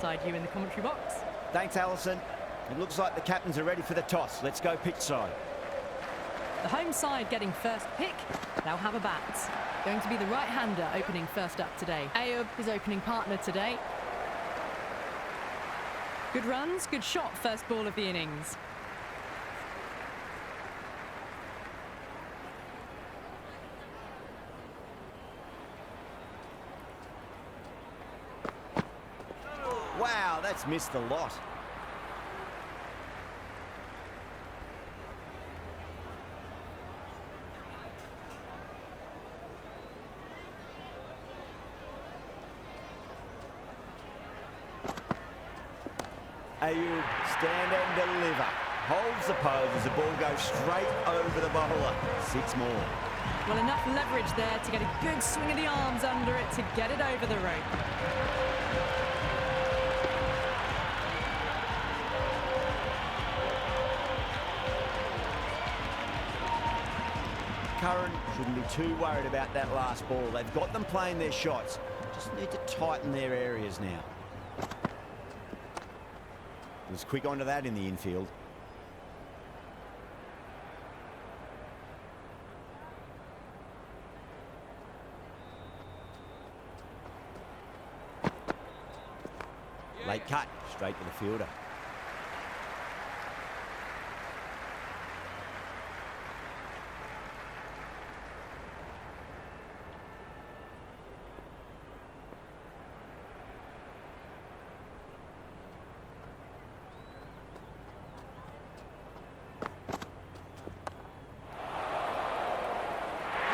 Side you in the commentary box. Thanks, Alison. It looks like the captains are ready for the toss. Let's go pitch side. The home side getting first pick. They'll have a bat. Going to be the right-hander opening first up today. Ayub, his opening partner today. Good runs, good shot, first ball of the innings. Wow, that's missed a lot. Ayub, stand and deliver. Holds the pose as the ball goes straight over the bowler. 6 more. Well, enough leverage there to get a good swing of the arms under it to get it over the rope. Curran shouldn't be too worried about that last ball. They've got them playing their shots. Just need to tighten their areas now. Was quick onto that in the infield. Late cut, straight to the fielder.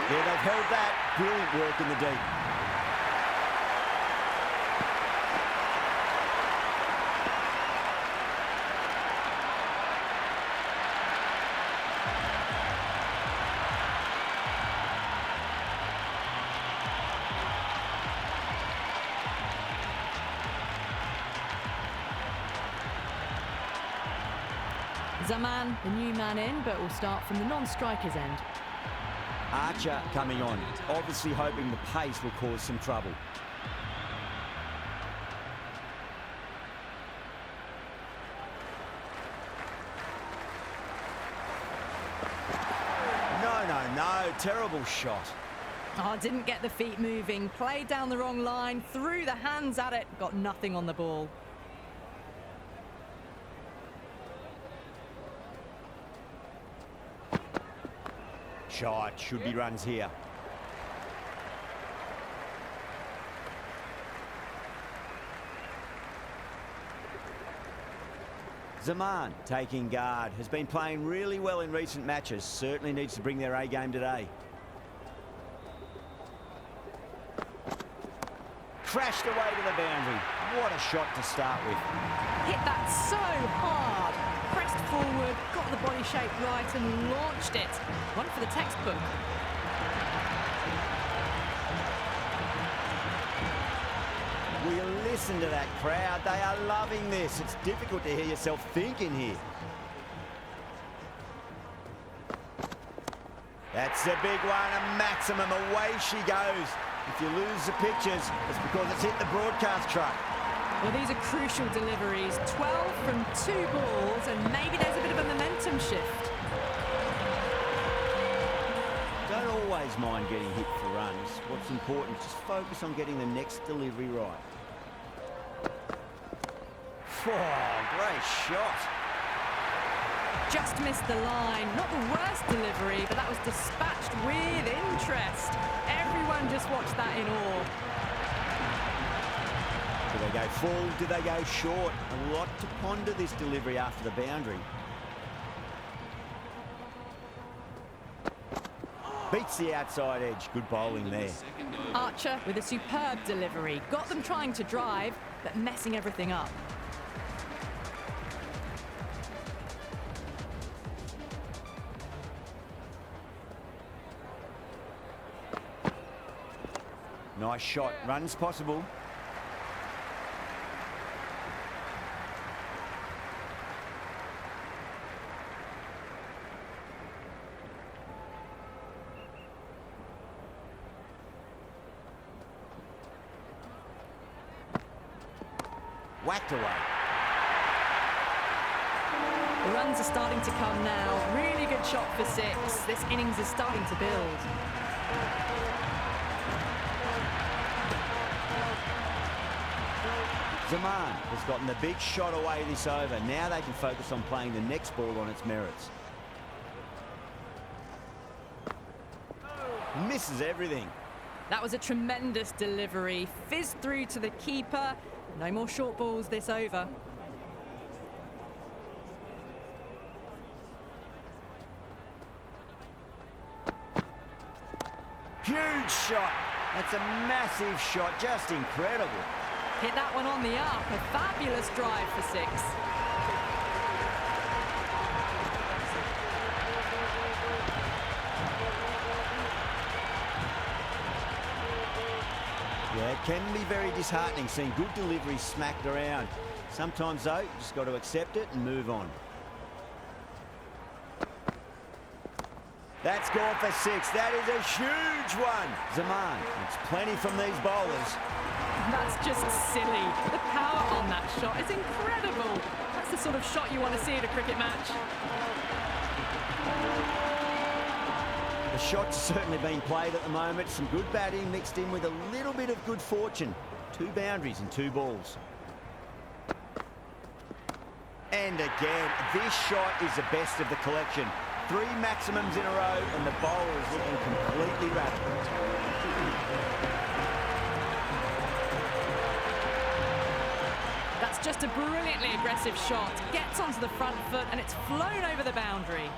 Yeah, they've held that. Brilliant work in the deep. Zaman, the new man in, but will start from the non-striker's end. Archer coming on, obviously hoping the pace will cause some trouble. No, terrible shot. Oh, didn't get the feet moving, played down the wrong line, threw the hands at it, got nothing on the ball. Shot, should be runs here. Zaman taking guard, has been playing really well in recent matches, certainly needs to bring their A game today. Crashed away to the boundary. What a shot to start with. Hit that so hard. Pressed forward, got the body shape right and launched it. One for the textbook. Will you listen to that crowd? They are loving this. It's difficult to hear yourself thinking here. That's a big one, a maximum. Away she goes. If you lose the pictures, it's because it's hit the broadcast truck. Well, these are crucial deliveries. 12 from 2 balls, and maybe there's a bit of a momentum shift. Don't always mind getting hit for runs. What's important is just focus on getting the next delivery right. Oh, great shot. Just missed the line. Not the worst delivery, but that was dispatched with interest. Everyone just watched that in awe. Do they go full? Do they go short? A lot to ponder this delivery after the boundary. Beats the outside edge. Good bowling there. Archer with a superb delivery. Got them trying to drive, but messing everything up. Nice shot. Runs possible. whacked away. The runs are starting to come now. Really good shot for 6. This innings is starting to build. Zaman has gotten the big shot away this over. Now they can focus on playing the next ball on its merits. Misses everything. That was a tremendous delivery. Fizzed through to the keeper. No more short balls this over. Huge shot. That's a massive shot. Just incredible. Hit that one on the up. A fabulous drive for 6. Yeah, it can be very disheartening seeing good deliveries smacked around. Sometimes, though, you just got to accept it and move on. That's gone for 6. That is a huge one. Zaman gets plenty from these bowlers. That's just silly. The power on that shot is incredible. That's the sort of shot you want to see at a cricket match. The shot's certainly being played at the moment. Some good batting mixed in with a little bit of good fortune. 2 boundaries and 2 balls. And again, this shot is the best of the collection. 3 maximums in a row, and the bowler is looking completely rattled. That's just a brilliantly aggressive shot. Gets onto the front foot, and it's flown over the boundary.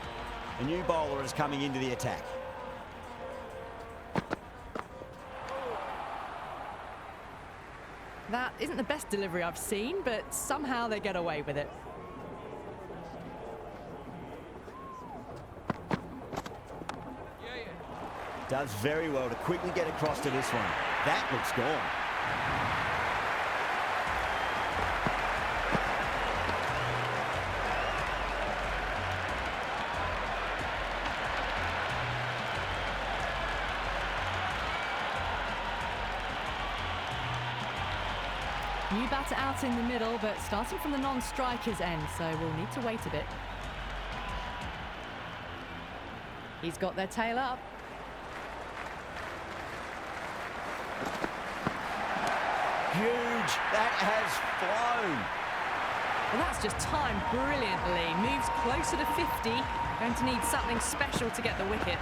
A new bowler is coming into the attack. That isn't the best delivery I've seen, but somehow they get away with it. Does very well to quickly get across to this one. That looks gone. New batter out in the middle, but starting from the non-striker's end, so we'll need to wait a bit. He's got their tail up. Huge. That has flown. Well, that's just timed brilliantly. Moves closer to 50. Going to need something special to get the wicket.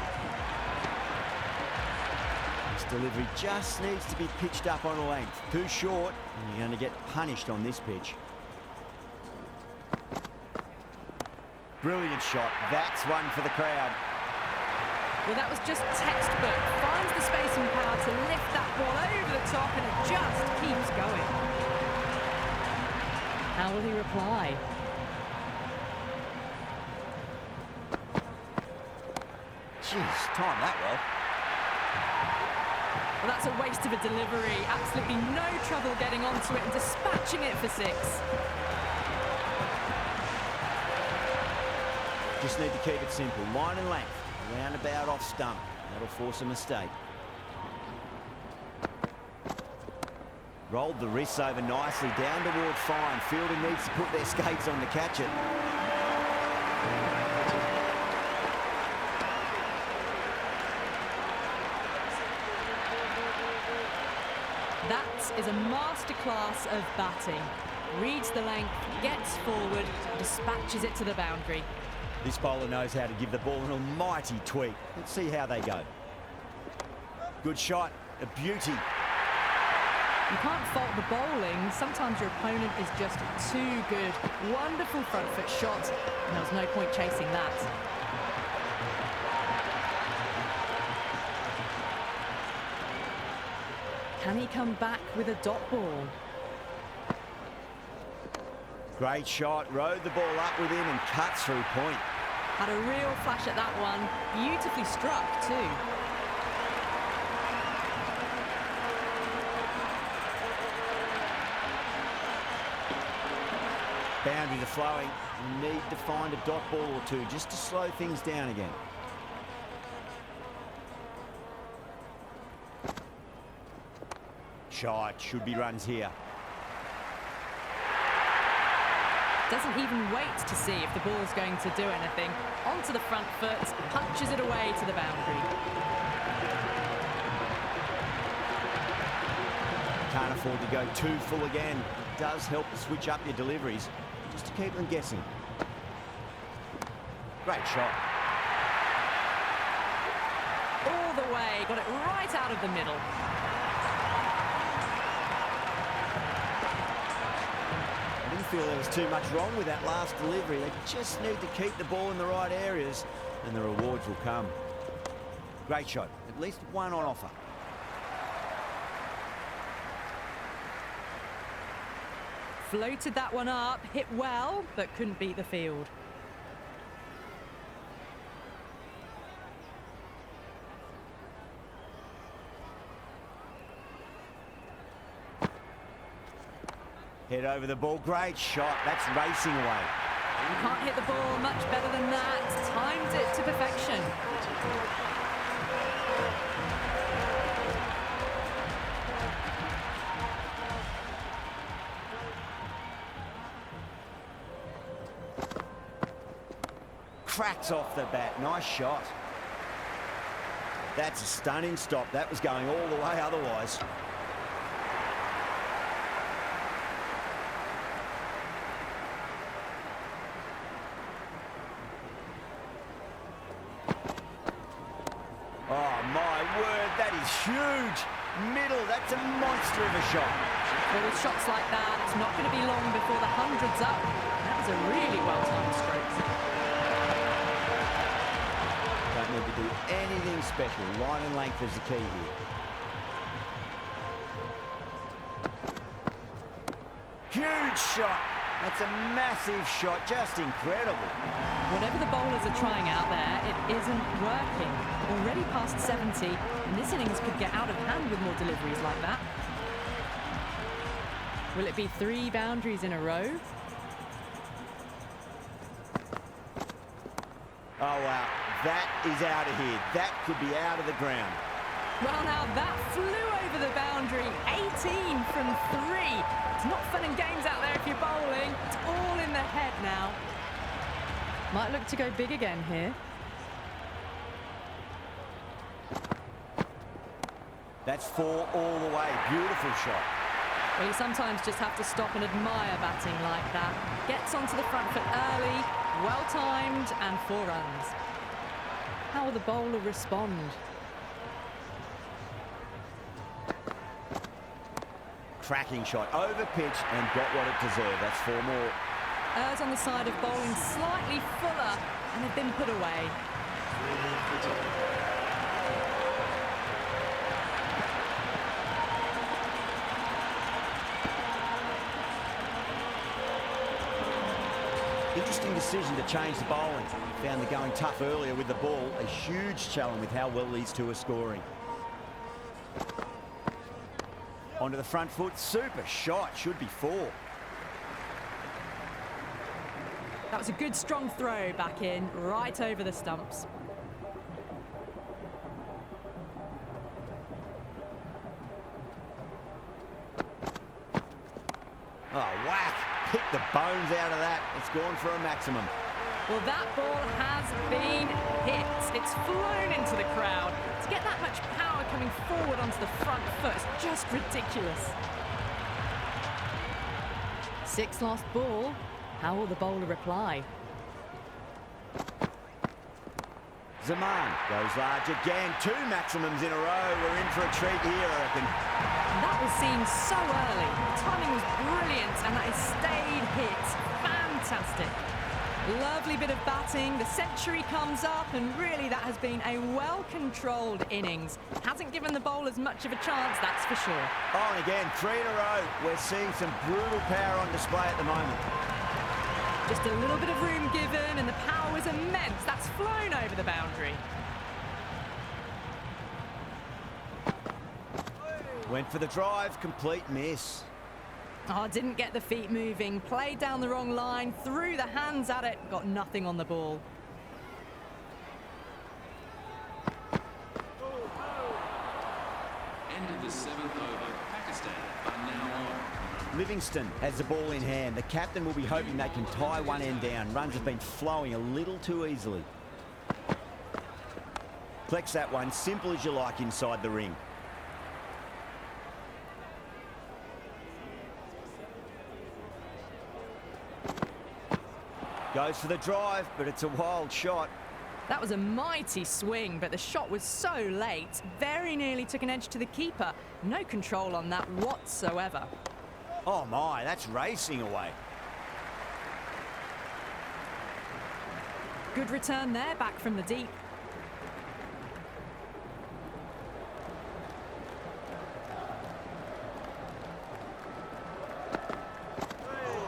This delivery just needs to be pitched up on a length. Too short, and you're going to get punished on this pitch. Brilliant shot. That's one for the crowd. Well, that was just textbook. Finds the space and power to lift that ball over the top, and it just keeps going. How will he reply? Jeez, time that well. Well, that's a waste of a delivery. Absolutely no trouble getting onto it and dispatching it for 6. Just need to keep it simple. Line and length. Roundabout off stump. That'll force a mistake. Rolled the wrists over nicely down toward fine. Fielder needs to put their skates on to catch it. That is a masterclass of batting. Reads the length, gets forward, dispatches it to the boundary. This bowler knows how to give the ball an almighty tweak. Let's see how they go. Good shot, a beauty. You can't fault the bowling. Sometimes your opponent is just too good. Wonderful front foot shot, and there was no point chasing that. Can he come back with a dot ball? Great shot, rode the ball up with him and cuts through point. Had a real flash at that one. Beautifully struck too. Boundaries are flowing. You need to find a dot ball or two just to slow things down again. Shot, should be runs here. Doesn't even wait to see if the ball's going to do anything. Onto the front foot, punches it away to the boundary. Can't afford to go too full again. It does help to switch up your deliveries, just to keep them guessing. Great shot. All the way, got it right out of the middle. I didn't feel there was too much wrong with that last delivery. They just need to keep the ball in the right areas and the rewards will come. Great shot. At least one on offer. Floated that one up, hit well, but couldn't beat the field. Head over the ball, great shot. That's racing away. Can't hit the ball much better than that. Timed it to perfection. Cracks off the bat, nice shot. That's a stunning stop. That was going all the way otherwise. Oh, my word, that is huge. Middle, that's a monster of a shot. Well, with shots like that, it's not going to be long before the hundred's up. That was a really well-timed stroke. Don't need to do anything special. Line and length is the key here. Huge shot. That's a massive shot, just incredible. Whatever the bowlers are trying out there, it isn't working. Already past 70, and this innings could get out of hand with more deliveries like that. Will it be 3 boundaries in a row? Oh, wow. That is out of here. That could be out of the ground. Well, now that flew over the boundary. 18 from 3. It's not fun and games out there if you're bowling. It's all in the head now. Might look to go big again here. That's 4 all the way. Beautiful shot. Well, you sometimes just have to stop and admire batting like that. Gets onto the front foot early, well-timed, and 4 runs. How will the bowler respond? Cracking shot. Over pitch and got what it deserved. That's 4 more. Errs on the side of bowling slightly fuller, and they've been put away. Interesting decision to change the bowling. Found the going tough earlier with the ball. A huge challenge with how well these two are scoring. Onto the front foot. Super shot. Should be 4. That was a good strong throw back in, right over the stumps. Oh, whack. Pick the bones out of that. It's gone for a maximum. Well, that ball has been hit. It's flown into the crowd. To get that much power coming forward onto the front foot is just ridiculous. 6 lost ball. How will the bowler reply? Zaman goes large again. 2 maximums in a row. We're in for a treat here, I reckon. And that was seen so early. The timing was brilliant, and that is stayed hit. Fantastic. Lovely bit of batting. The century comes up, and really that has been a well-controlled innings. Hasn't given the bowlers much of a chance, that's for sure. On again, 3 in a row. We're seeing some brutal power on display at the moment. Just a little bit of room given, and the power was immense. That's flown over the boundary. Went for the drive, complete miss. Oh, didn't get the feet moving. Played down the wrong line, threw the hands at it, got nothing on the ball. End of the 7th over. Pakistan are now on. Livingston has the ball in hand. The captain will be hoping they can tie one end down. Runs have been flowing a little too easily. Flex that one, simple as you like inside the ring. Goes for the drive, but it's a wild shot. That was a mighty swing, but the shot was so late. Very nearly took an edge to the keeper. No control on that whatsoever. Oh my, that's racing away. Good return there, back from the deep.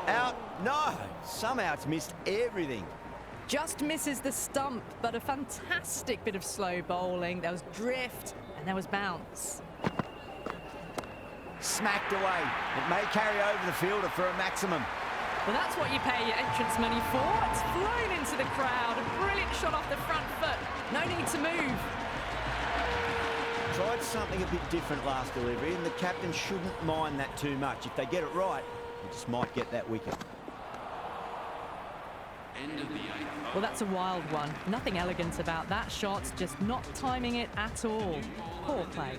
Out. No, somehow it's missed everything. Just misses the stump, but a fantastic bit of slow bowling. There was drift and there was bounce. Smacked away. It may carry over the fielder for a maximum. Well, that's what you pay your entrance money for. It's flown into the crowd. A brilliant shot off the front foot. No need to move. Tried something a bit different last delivery, and the captain shouldn't mind that too much. If they get it right, they just might get that wicket. Well, that's a wild one. Nothing elegant about that shot, just not timing it at all. Poor play.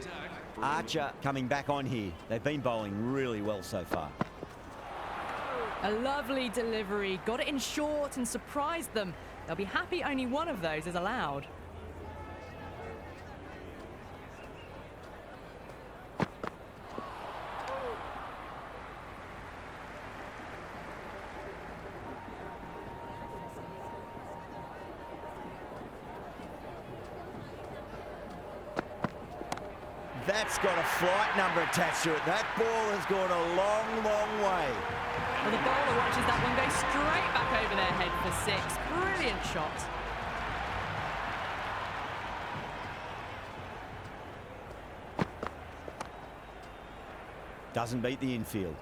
Archer coming back on here. They've been bowling really well so far. A lovely delivery. Got it in short and surprised them. They'll be happy only one of those is allowed. That's got a flight number attached to it. That ball has gone a long, long way. Well, the bowler watches that one go straight back over their head for six. Brilliant shot. Doesn't beat the infield.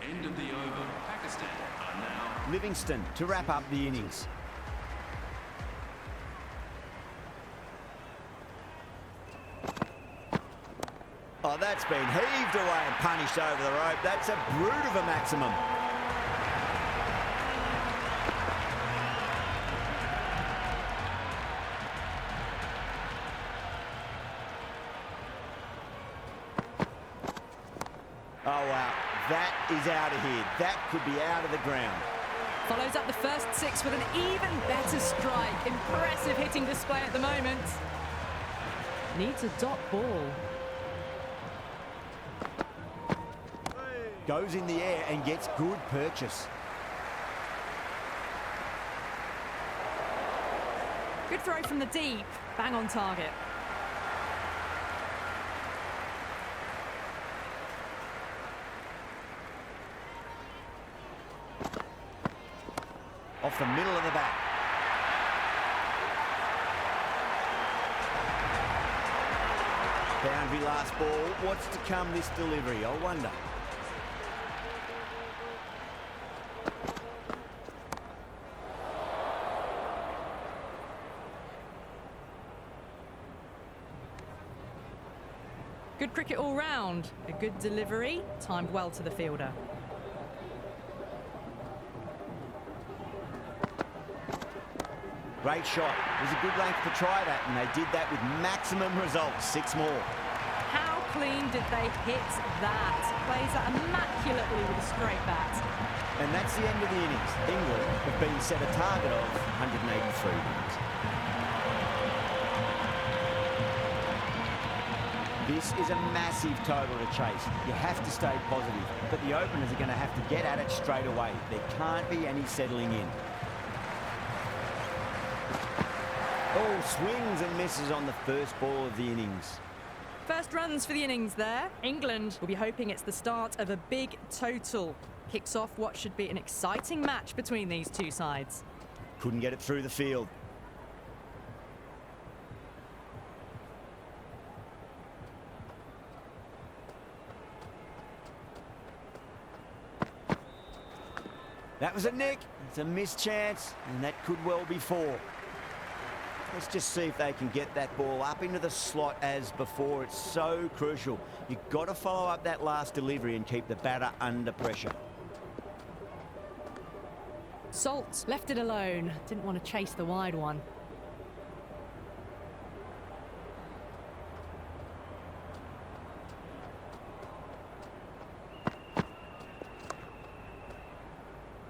End of the over. Pakistan are now. Livingston to wrap up the innings. Oh, that's been heaved away and punished over the rope. That's a brute of a maximum. Oh, wow. That is out of here. That could be out of the ground. Follows up the first six with an even better strike. Impressive hitting display at the moment. Needs a dot ball. Goes in the air and gets good purchase. Good throw from the deep. Bang on target. Off the middle of the bat. Boundary last ball. What's to come this delivery? I wonder. Good cricket all round. A good delivery, timed well to the fielder. Great shot. It was a good length to try that, and they did that with maximum results. 6 more. How clean did they hit that? Plays that immaculately with a straight bat. And that's the end of the innings. England have been set a target of 183 runs. This is a massive total to chase. You have to stay positive, but the openers are going to have to get at it straight away. There can't be any settling in. Oh, swings and misses on the first ball of the innings. First runs for the innings there. England will be hoping it's the start of a big total. Kicks off what should be an exciting match between these two sides. Couldn't get it through the field. That was a nick. It's a missed chance, and that could well be four. Let's just see if they can get that ball up into the slot as before. It's so crucial. You've got to follow up that last delivery and keep the batter under pressure. Salt left it alone. Didn't want to chase the wide one.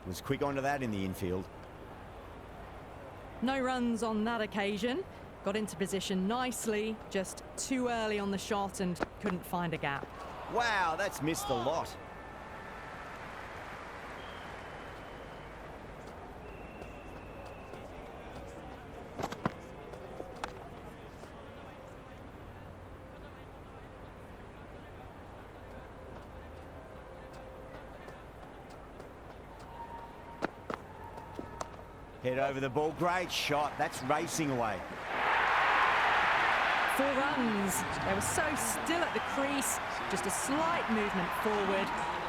Was quick onto that in the infield. No runs on that occasion. Got into position nicely, just too early on the shot and couldn't find a gap. Wow, that's missed a lot. Head over the ball. Great shot. That's racing away. 4 runs. They were so still at the crease. Just a slight movement forward.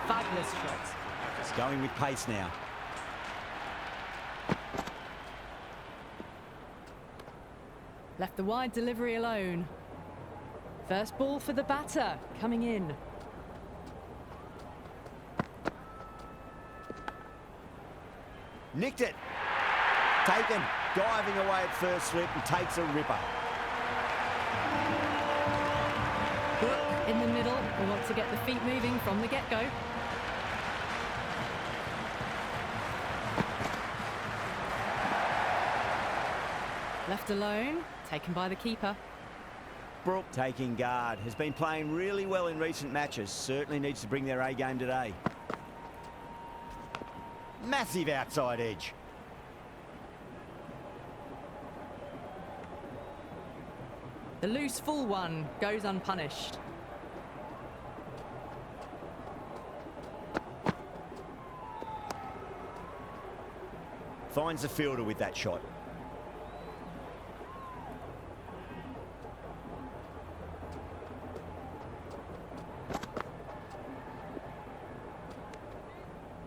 Fabulous shot. It's going with pace now. Left the wide delivery alone. First ball for the batter, coming in. Nicked it. Taken, diving away at first slip and takes a ripper. Brooke in the middle, will want to get the feet moving from the get-go. Left alone, taken by the keeper. Brooke taking guard. Has been playing really well in recent matches. Certainly needs to bring their A game today. Massive outside edge. The loose full one goes unpunished. Finds the fielder with that shot.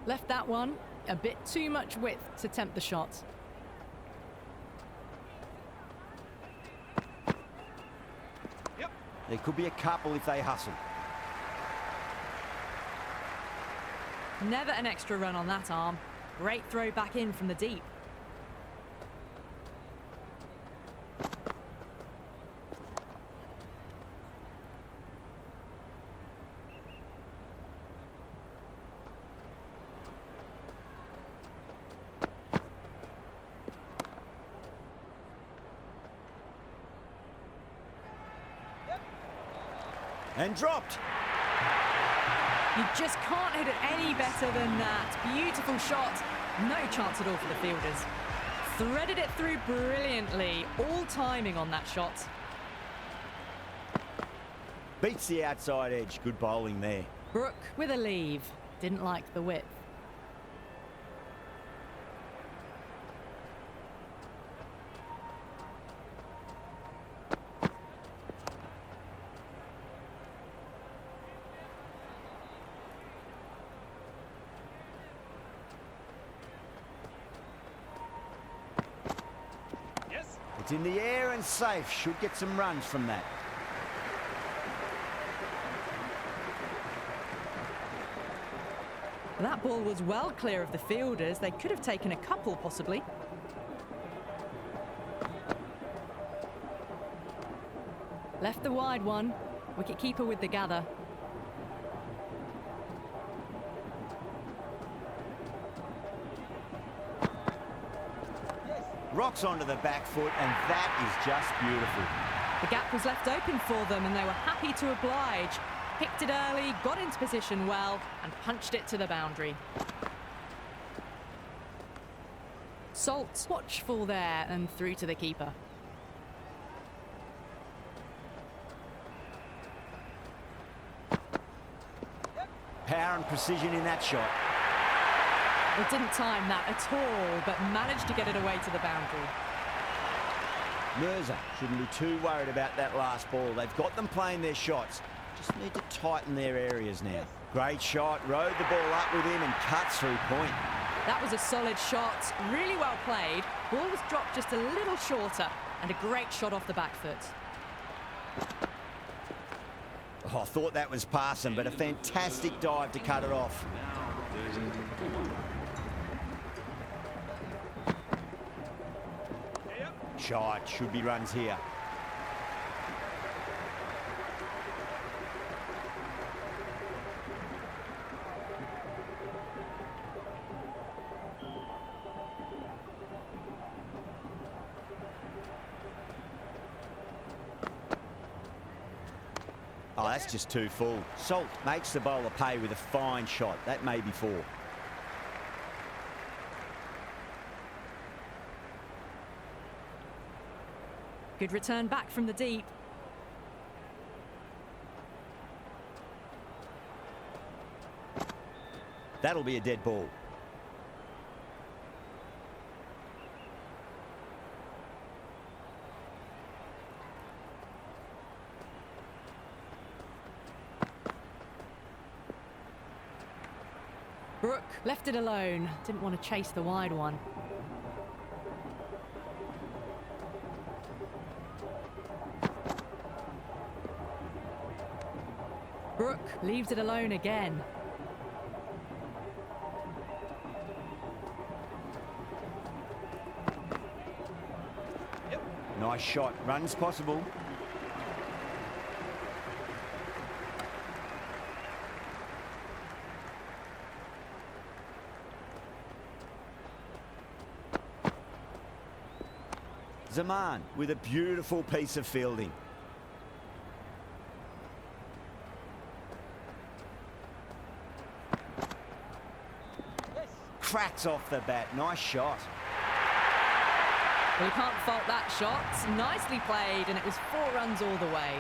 Left that one, a bit too much width to tempt the shot. There could be a couple if they hustle. Never an extra run on that arm. Great throw back in from the deep. And dropped. You just can't hit it any better than that. Beautiful shot. No chance at all for the fielders. Threaded it through brilliantly. All timing on that shot. Beats the outside edge. Good bowling there. Brooke with a leave. Didn't like the width. It's in the air and safe. Should get some runs from that. That ball was well clear of the fielders. They could have taken a couple, possibly. Left the wide one. Wicketkeeper with the gather. Rocks onto the back foot, and that is just beautiful. The gap was left open for them, and they were happy to oblige. Picked it early, got into position well, and punched it to the boundary. Salt watchful there and through to the keeper. Power and precision in that shot. Well, didn't time that at all, but managed to get it away to the boundary. Mirza shouldn't be too worried about that last ball. They've got them playing their shots. Just need to tighten their areas now. Great shot, rode the ball up with him and cuts through point. That was a solid shot, really well played. Ball was dropped just a little shorter, and a great shot off the back foot. Oh, I thought that was passing, but a fantastic dive to cut it off. Shot, should be runs here. Oh, that's just too full. Salt makes the bowler pay with a fine shot. That may be four. Good return back from the deep. That'll be a dead ball. Brooke left it alone. Didn't want to chase the wide one. Brooke leaves it alone again. Nice shot. Runs possible. Zaman with a beautiful piece of fielding. Cracks off the bat. Nice shot. Well, you can't fault that shot. Nicely played, and it was 4 runs all the way.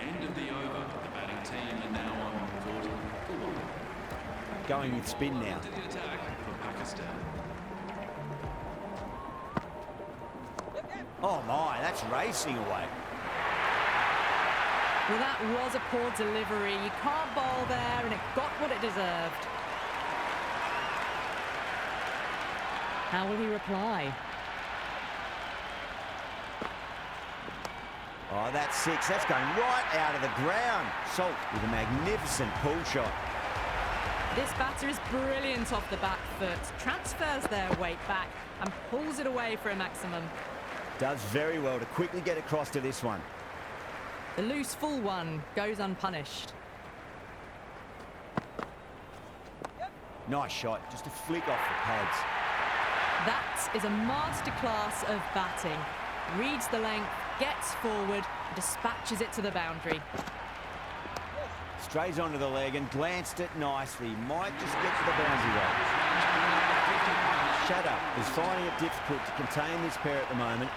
End of the over. The batting team are now on 40 for 1. Going with spin now. To the attack for Pakistan. Oh my, that's racing away. Well, that was a poor delivery. You can't bowl there, and it got what it deserved. How will he reply? Oh, that's 6. That's going right out of the ground. Salt with a magnificent pull shot. This batter is brilliant off the back foot. Transfers their weight back and pulls it away for a maximum. Does very well to quickly get across to this one. The loose full one goes unpunished. Nice shot. Just a flick off the pads. That is a masterclass of batting. Reads the length, gets forward, and dispatches it to the boundary. Strays onto the leg and glanced it nicely. Might just get to the boundary line. Shut up. Is finding it difficult to contain this pair at the moment.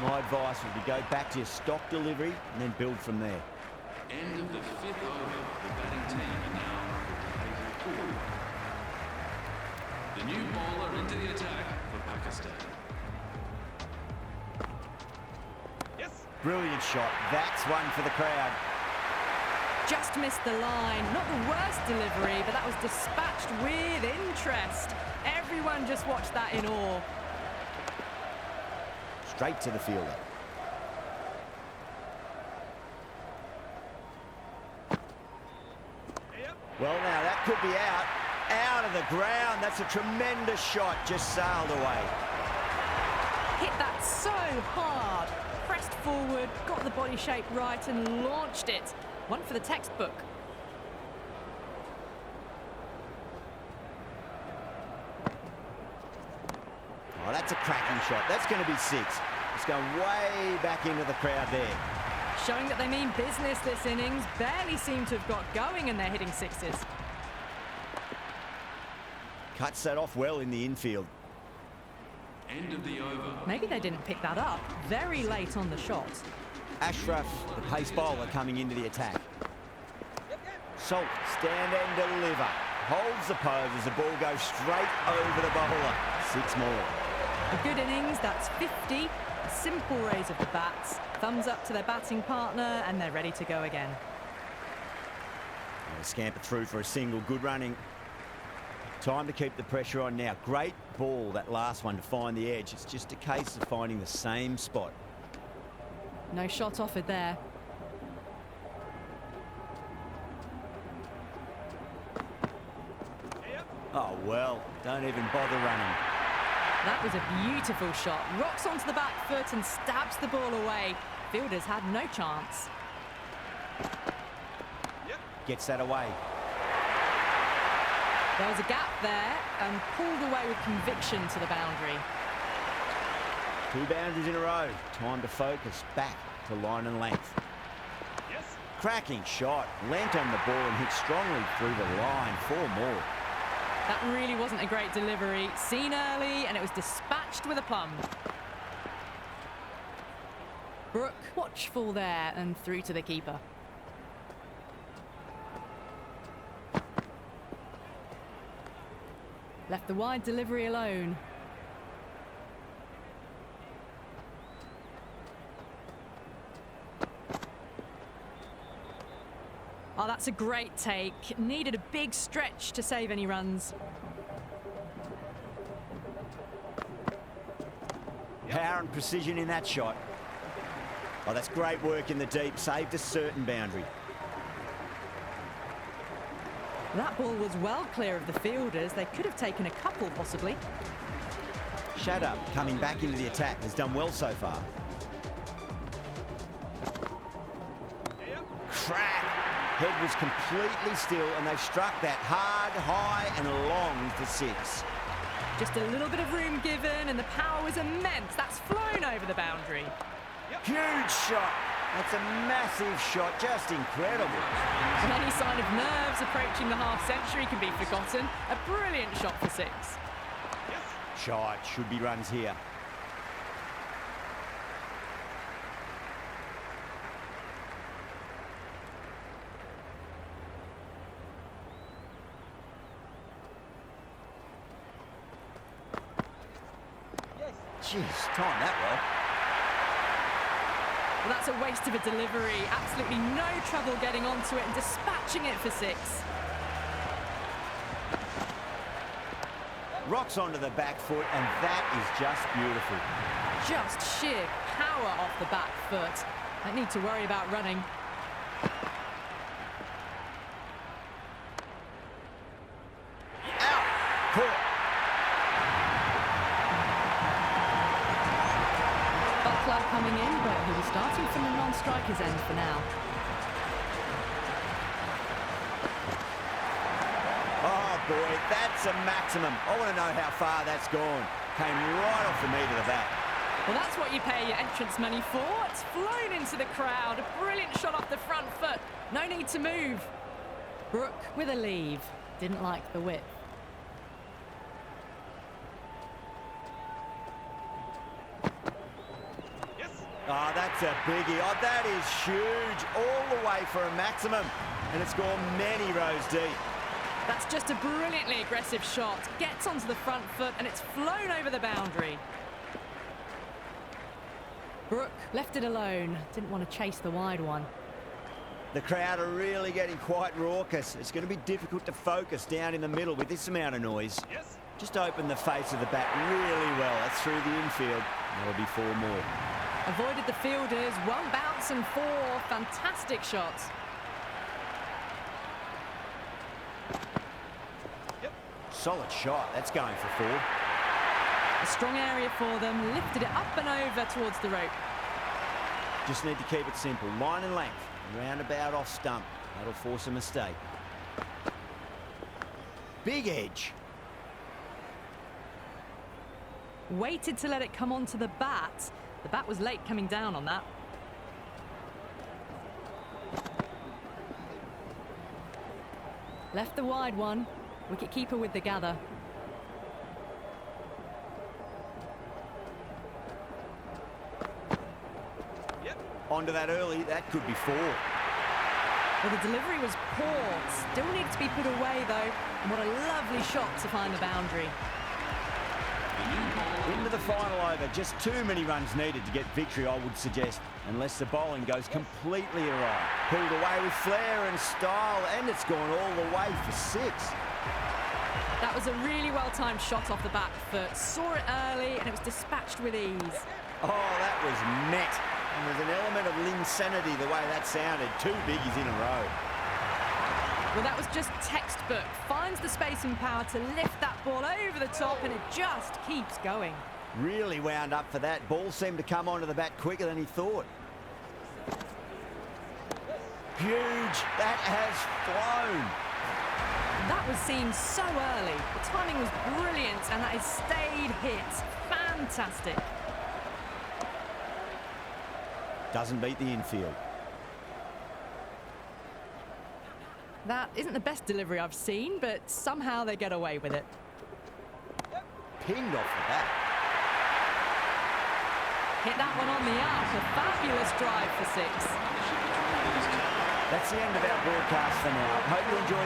My advice would be go back to your stock delivery and then build from there. End of the 5th over. The batting team are now 84. The new bowler into the attack for Pakistan. Brilliant shot. That's one for the crowd. Just missed the line. Not the worst delivery, but that was dispatched with interest. Everyone just watched that in awe. Straight to the fielder. Well, now that could be out. Out of the ground. That's a tremendous shot. Just sailed away. Hit that so hard. Pressed forward, got the body shape right and launched it. One for the textbook. Oh, that's a cracking shot. That's going to be 6. It's going way back into the crowd there. Showing that they mean business this innings. Barely seem to have got going and they're hitting 6s. Cuts that off well in the infield. End of the over. Maybe they didn't pick that up. Very late on the shot. Ashraf, the pace bowler, coming into the attack. Salt, stand and deliver. Holds the pose as the ball goes straight over the bowler. 6 more. A good innings, that's 50. A simple raise of the bats. Thumbs up to their batting partner, and they're ready to go again. And a scamper through for a single. Good running. Time to keep the pressure on now. Great ball, that last one, to find the edge. It's just a case of finding the same spot. No shot offered there. Oh, well, don't even bother running. That was a beautiful shot. Rocks onto the back foot and stabs the ball away. Fielders had no chance. Gets that away. There was a gap there and pulled away with conviction to the boundary. 2 boundaries in a row. Time to focus back to line and length. Cracking shot. Leant on the ball and hit strongly through the line. 4 more. That really wasn't a great delivery. Seen early, and it was dispatched with a plum. Brooke, watchful there and through to the keeper. Left the wide delivery alone. Oh, that's a great take. Needed a big stretch to save any runs. Power and precision in that shot. Oh, that's great work in the deep. Saved a certain boundary. That ball was well clear of the fielders. They could have taken a couple, possibly. Shadow coming back into the attack. Has done well so far. Crack. Head was completely still, and they've struck that hard, high and long for 6. Just a little bit of room given, and the power was immense. That's flown over the boundary. Huge shot. That's a massive shot. Just incredible. And any sign of nerves approaching the half-century can be forgotten. A brilliant shot for 6. Shot. Should be runs here. Jeez, time that well. Well, that's a waste of a delivery. Absolutely no trouble getting onto it and dispatching it for 6. Rocks onto the back foot, and that is just beautiful. Just sheer power off the back foot. Don't need to worry about running. Out! Caught! Butler coming in, but he was starting from the non-striker's end for now. Oh boy, that's a maximum. I want to know how far that's gone. Came right off the meat of the bat. Well, that's what you pay your entrance money for. It's flown into the crowd. A brilliant shot off the front foot. No need to move. Brooke with a leave. Didn't like the whip. Oh, that's a biggie. Oh, that is huge. All the way for a maximum. And it's gone many rows deep. That's just a brilliantly aggressive shot. Gets onto the front foot and it's flown over the boundary. Brooke left it alone. Didn't want to chase the wide one. The crowd are really getting quite raucous. It's going to be difficult to focus down in the middle with this amount of noise. Just open the face of the bat really well. That's through the infield. That'll be 4 more. Avoided the fielders. 1 bounce and 4. Fantastic shots. Solid shot. That's going for 4. A strong area for them. Lifted it up and over towards the rope. Just need to keep it simple. Line and length. Roundabout off stump. That'll force a mistake. Big edge. Waited to let it come onto the bat. The bat was late coming down on that. Left the wide one. Wicket-keeper with the gather. Onto that early, that could be 4. Well, the delivery was poor. Still needs to be put away, though. And what a lovely shot to find the boundary. Into the final over. Just too many runs needed to get victory, I would suggest, unless the bowling goes completely awry. Pulled away with flair and style, and it's gone all the way for 6. That was a really well-timed shot off the back foot. Saw it early, and it was dispatched with ease. Oh, that was net. And there's an element of insanity the way that sounded. 2 biggies in a row. Well, that was just textbook. Finds the space and power to lift that ball over the top, and it just keeps going. Really wound up for that. Ball seemed to come onto the bat quicker than he thought. Huge. That has flown. That was seen so early. The timing was brilliant, and that is stayed hit. Fantastic. Doesn't beat the infield. That isn't the best delivery I've seen, but somehow they get away with it. Pinged off the bat. Hit that one on the up. A fabulous drive for 6. That's the end of our broadcast for now. Hope you enjoyed